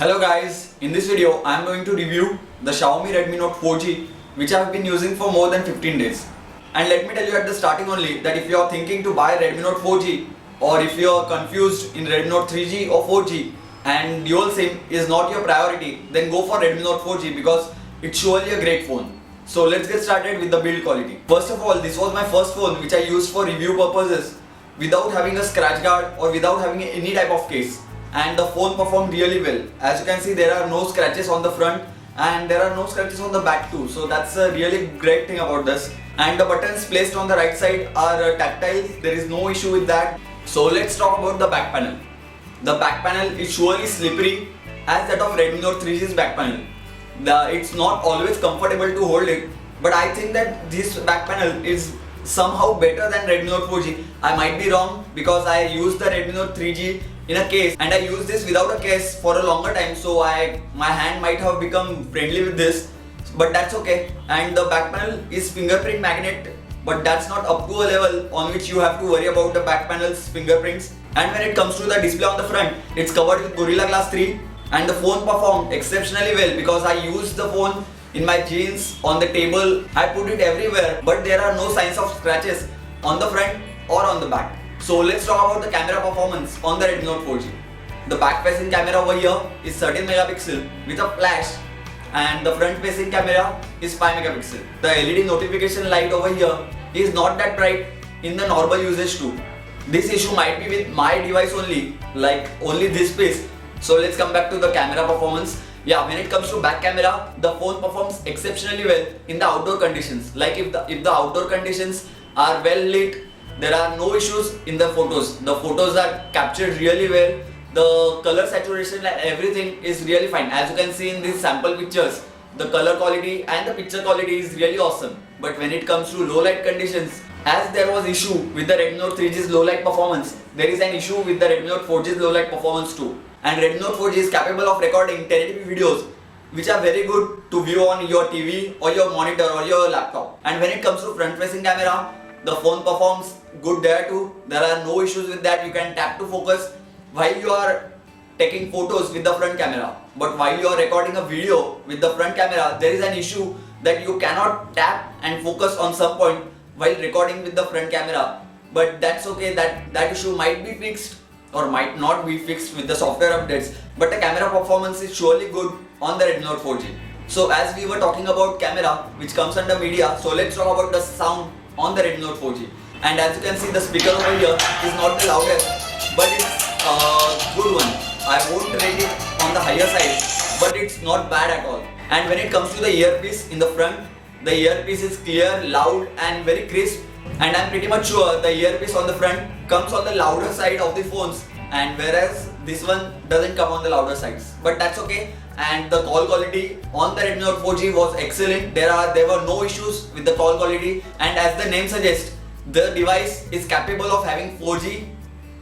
Hello guys, in this video I am going to review the Xiaomi Redmi Note 4G which I have been using for more than 15 days. And let me tell you at the starting only that if you are thinking to buy Redmi Note 4G or if you are confused in Redmi Note 3G or 4G and dual SIM is not your priority, then go for Redmi Note 4G because it's surely a great phone. So let's get started with the build quality. First of all, this was my first phone which I used for review purposes without having a scratch guard or without having any type of case. And the phone performed really well. As you can see, there are no scratches on the front and there are no scratches on the back too. So that's a really great thing about this. And the buttons placed on the right side are tactile. There is no issue with that. So let's talk about the back panel. The back panel is surely slippery as that of Redmi Note 3G's back panel. It's not always comfortable to hold it, but I think that this back panel is somehow better than Redmi Note 4G. I might be wrong because I used the Redmi Note 3G in a case and I used this without a case for a longer time, so my hand might have become friendly with this, but that's okay. And the back panel is fingerprint magnet, but that's not up to a level on which you have to worry about the back panel's fingerprints. And when it comes to the display on the front, it's covered with Gorilla Glass 3 and the phone performed exceptionally well because I used the phone in my jeans, on the table, I put it everywhere, but there are no signs of scratches on the front or on the back. So let's talk about the camera performance on the Redmi Note 4G. The back facing camera over here is 13 megapixel with a flash and the front facing camera is 5 megapixel. The LED notification light over here is not that bright in the normal usage too. This issue might be with my device only, like only this space. So let's come back to the camera performance. Yeah, when it comes to back camera, the phone performs exceptionally well in the outdoor conditions. Like if the outdoor conditions are well lit, there are no issues in the photos. The photos are captured really well. The color saturation and everything is really fine. As you can see in these sample pictures, the color quality and the picture quality is really awesome. But when it comes to low light conditions, as there was issue with the Redmi Note 3G's low light performance, there is an issue with the Redmi Note 4G's low light performance too. And Redmi Note 4G is capable of recording 1080p videos which are very good to view on your TV or your monitor or your laptop. And when it comes to front facing camera, the phone performs good there too. There are no issues with that. You can tap to focus while you are taking photos with the front camera. But while you are recording a video with the front camera, there is an issue that you cannot tap and focus on some point while recording with the front camera. But that's okay, that issue might be fixed or might not be fixed with the software updates, but the camera performance is surely good on the Redmi Note 4G. So as we were talking about camera which comes under media, so let's talk about the sound on the Redmi Note 4G. And as you can see, the speaker over here is not the loudest, but it's a good one. I won't rate it on the higher side, but it's not bad at all. And when it comes to the earpiece in the front, the earpiece is clear, loud and very crisp. And I'm pretty much sure the earpiece on the front comes on the louder side of the phones, and whereas this one doesn't come on the louder sides. But that's okay. And the call quality on the Redmi Note 4G was excellent. There were no issues with the call quality, and as the name suggests, the device is capable of having 4G.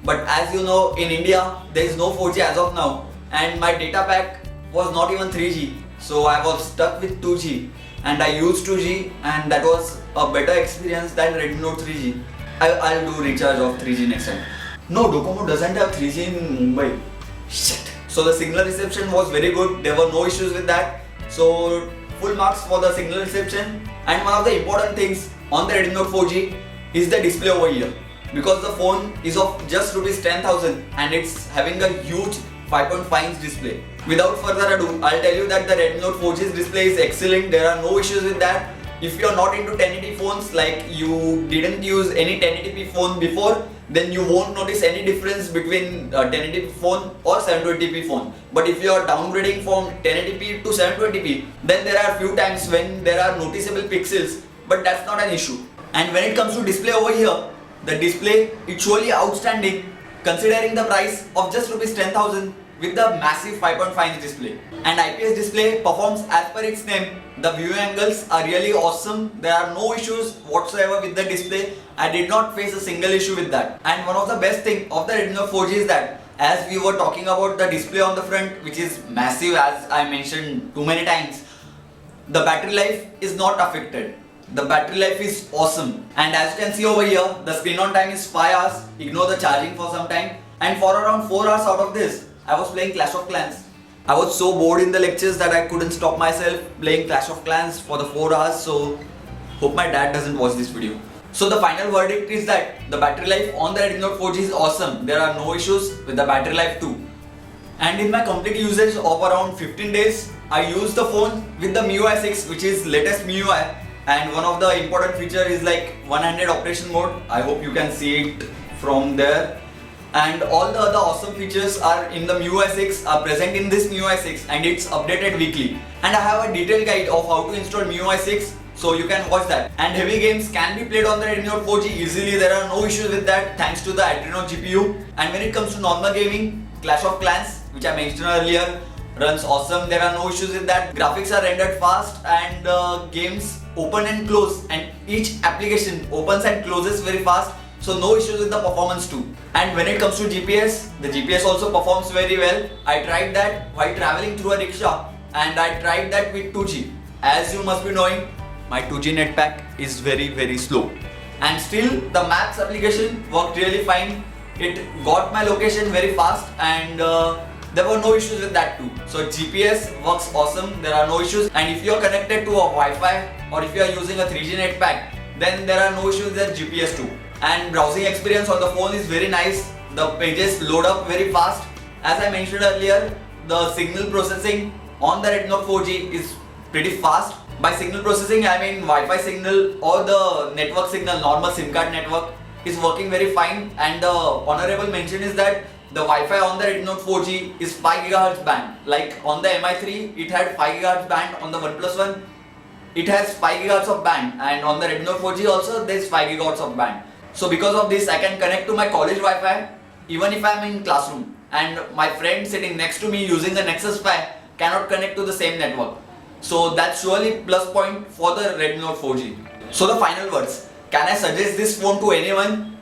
But as you know, in India there is no 4G as of now, and my data pack was not even 3G, so I was stuck with 2G. And I used 2G and that was a better experience than Redmi Note 3G. I'll do recharge of 3G next time. No, Docomo doesn't have 3G in Mumbai. Shit. So the signal reception was very good. There were no issues with that. So full marks for the signal reception. And one of the important things on the Redmi Note 4G is the display over here. Because the phone is of just rupees 10,000 and it's having a huge 5.5 inch display. Without further ado, I'll tell you that the Redmi Note 4G's display is excellent. There are no issues with that. If you're not into 1080p phones, like you didn't use any 1080p phone before, then you won't notice any difference between 1080p phone or 720p phone. But if you are downgrading from 1080p to 720p, then there are few times when there are noticeable pixels, but that's not an issue. And when it comes to display over here, the display is surely outstanding considering the price of just rupees 10,000 with the massive 5.5 inch display. And IPS display performs as per its name. The viewing angles are really awesome. There are no issues whatsoever with the display. I did not face a single issue with that. And one of the best thing of the Redmi Note 4G is that as we were talking about the display on the front, which is massive as I mentioned too many times, the battery life is not affected. The battery life is awesome, and as you can see over here, the screen on time is 5 hours. Ignore the charging for some time, and for around 4 hours out of this, I was playing Clash of Clans. I was so bored in the lectures that I couldn't stop myself playing Clash of Clans for the 4 hours, so hope my dad doesn't watch this video. So the final verdict is that the battery life on the Redmi Note 4G is awesome. There are no issues with the battery life too. And in my complete usage of around 15 days, I used the phone with the MIUI 6, which is latest MIUI, and one of the important feature is like one-handed operation mode. I hope you can see it from there. And all the other awesome features are in the MIUI 6 are present in this MIUI 6, and it's updated weekly. And I have a detailed guide of how to install MIUI 6, so you can watch that. And heavy games can be played on the Redmi Note 4G easily. There are no issues with that thanks to the Adreno GPU. And when it comes to normal gaming, Clash of Clans, which I mentioned earlier, runs awesome. There are no issues with that. Graphics are rendered fast, and games open and close, and each application opens and closes very fast. So no issues with the performance too. And when it comes to GPS, the GPS also performs very well. I tried that while traveling through a rickshaw, and I tried that with 2G. As you must be knowing, my 2G net pack is very slow. And still the Maps application worked really fine. It got my location very fast, and there were no issues with that too. So GPS works awesome, there are no issues. And if you are connected to a Wi-Fi, or if you are using a 3G net pack, then there are no issues with GPS too. And browsing experience on the phone is very nice. The pages load up very fast. As I mentioned earlier, the signal processing on the Redmi Note 4G is pretty fast. By signal processing, I mean Wi-Fi signal or the network signal, normal SIM card network is working very fine. And the honorable mention is that the Wi-Fi on the Redmi Note 4G is 5 GHz band. Like on the MI3, it had 5 GHz band. On the OnePlus One, it has 5 GHz of band. And on the Redmi Note 4G also, there is 5 GHz of band. So because of this, I can connect to my college Wi-Fi even if I am in classroom, and my friend sitting next to me using the Nexus 5 cannot connect to the same network. So that's surely plus point for the Redmi Note 4G. So the final words, can I suggest this phone to anyone?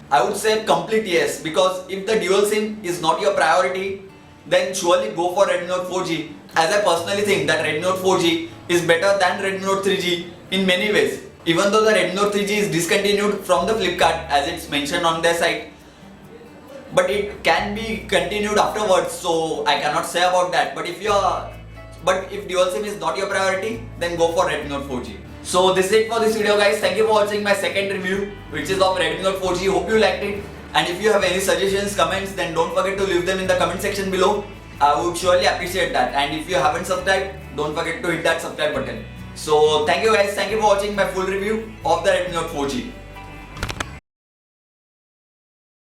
I would say complete yes, because if the dual SIM is not your priority, then surely go for Redmi Note 4G, as I personally think that Redmi Note 4G is better than Redmi Note 3G in many ways. Even though the Redmi Note 3G is discontinued from the Flipkart as it's mentioned on their site, but it can be continued afterwards, so I cannot say about that. But if dual SIM is not your priority, then go for Redmi Note 4G. So this is it for this video, guys. Thank you for watching my second review, which is of Redmi Note 4G. Hope you liked it. And if you have any suggestions, comments, then don't forget to leave them in the comment section below. I would surely appreciate that. And if you haven't subscribed, don't forget to hit that subscribe button. So thank you guys, thank you for watching my full review of the Redmi Note 4G.